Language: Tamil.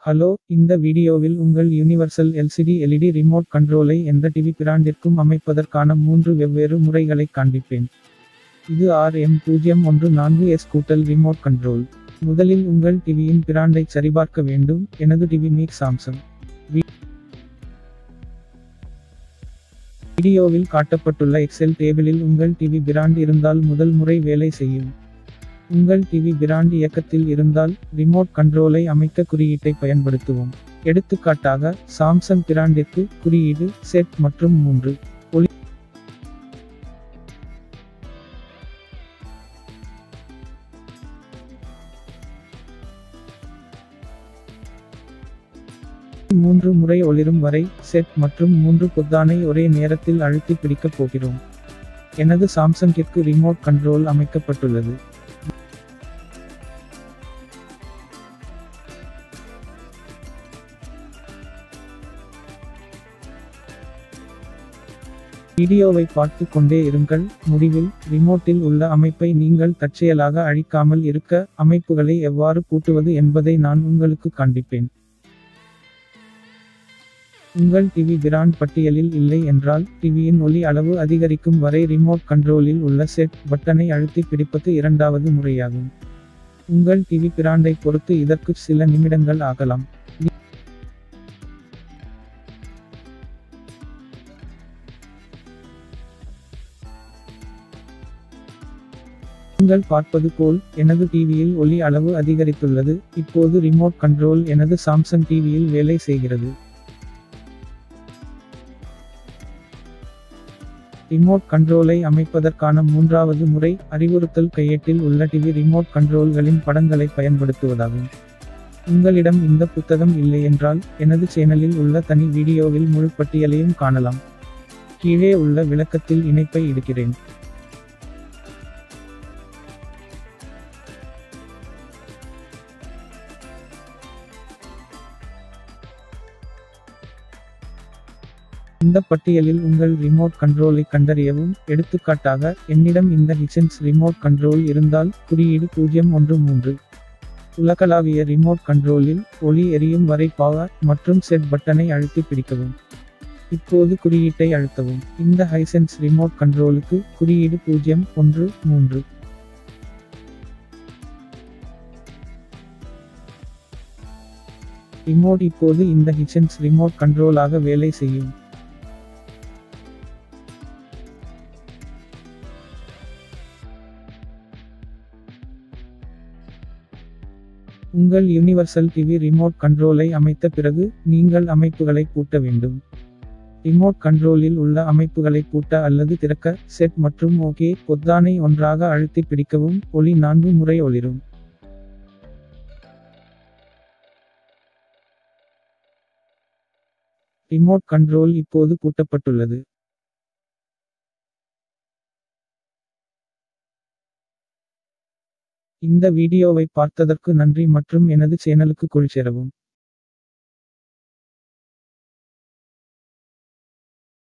ஹலோ, இந்த வீடியோவில் உங்கள் யுனிவர்சல் எல்சிடி எல்இடி ரிமோட் கண்ட்ரோலை எந்த டிவி பிராண்டிற்கும் அமைப்பதற்கான 3 வெவ்வேறு முறைகளைக் காண்பிப்பேன். இது RM014S கூட்டல் ரிமோட் கண்ட்ரோல். முதலில் உங்கள் டிவியின் பிராண்டைச் சரிபார்க்க வேண்டும். எனது டிவி மீக் சாம்சங். வீடியோவில் காட்டப்பட்டுள்ள எக்ஸெல் டேபிளில் உங்கள் டிவி பிராண்ட் இருந்தால் முதல் முறை வேலை செய்யும். உங்கள் டிவி பிராண்ட் இயக்கத்தில் இருந்தால், ரிமோட் கண்ட்ரோலை அமைக்க குறியீட்டை பயன்படுத்துவோம். எடுத்துக்காட்டாக, சாம்சங் பிராண்டிற்கு, குறியீடு, செட் மற்றும் 3. ஒளி 3 முறை ஒளிரும் வரை, செட் மற்றும் 3 பொத்தானை ஒரே நேரத்தில் அழுத்தி பிடிக்கப் போகிறோம். எனது சாம்சங்கிற்கு ரிமோட் கண்ட்ரோல் அமைக்கப்பட்டுள்ளது. வீடியோவை பார்த்து கொண்டே இருங்கள். முடிவில், ரிமோட்டில் உள்ள அமைப்பை நீங்கள் தற்செயலாக அழிக்காமல் இருக்க, அமைப்புகளை எவ்வாறு பூட்டுவது என்பதை நான் உங்களுக்கு காண்பிப்பேன். உங்கள் டிவி பிராண்ட் பட்டியலில் இல்லை என்றால், டிவியின் ஒலி அளவு அதிகரிக்கும் வரை ரிமோட் கண்ட்ரோலில் உள்ள செட் பட்டனை அழுத்தி பிடிப்பது இரண்டாவது முறையாகும். உங்கள் டிவி பிராண்டை பொறுத்து இதற்கு சில நிமிடங்கள் ஆகலாம். நீங்கள் பார்ப்பது போல், எனது டிவியில் ஒலி அளவு அதிகரித்துள்ளது. இப்போது ரிமோட் கண்ட்ரோல் எனது சாம்சங் டிவியில் வேலை செய்கிறது. ரிமோட் கண்ட்ரோலை அமைப்பதற்கான மூன்றாவது முறை, அறிவுறுத்தல் கையேட்டில் உள்ள டிவி ரிமோட் கண்ட்ரோல்களின் படங்களை பயன்படுத்துவதாகும். உங்களிடம் இந்த புத்தகம் இல்லையென்றால், எனது சேனலில் உள்ள தனி வீடியோவில் முழு பட்டியலையும் காணலாம். கீழே உள்ள விளக்கத்தில் இணைப்பை இடுகிறேன். இந்த பட்டியலில் உங்கள் ரிமோட் கண்ட்ரோலை கண்டறியவும். எடுத்துக்காட்டாக, என்னிடம் இந்த ஹிச்சன்ஸ் ரிமோட் கண்ட்ரோல் இருந்தால், குறியீடு 013. உலகளாவிய ரிமோட் கண்ட்ரோலில், ஒளி எரியும் வரை பவர் மற்றும் செட் பட்டனை அழுத்தி பிடிக்கவும். இப்போது குறியீட்டை அழுத்தவும். இந்த ஹைசென்ஸ் ரிமோட் கண்ட்ரோலுக்கு, குறியீடு 013. ரிமோட் இப்போது இந்த ஹிச்சன்ஸ் ரிமோட் கண்ட்ரோலாக வேலை செய்யும். உங்கள் யுனிவர்சல் டிவி ரிமோட் கண்ட்ரோலை அமைத்த பிறகு, நீங்கள் அமைப்புகளை பூட்ட வேண்டும். ரிமோட் கண்ட்ரோலில் உள்ள அமைப்புகளை பூட்ட அல்லது திறக்க, செட் மற்றும் ஓகே பொத்தானை ஒன்றாக அழுத்தி பிடிக்கவும். ஒளி 4 முறை ஒளிரும். ரிமோட் கண்ட்ரோல் இப்போது பூட்டப்பட்டுள்ளது. இந்த வீடியோவை பார்த்ததற்கு நன்றி மற்றும் எனது சேனலுக்கு சேரவும்.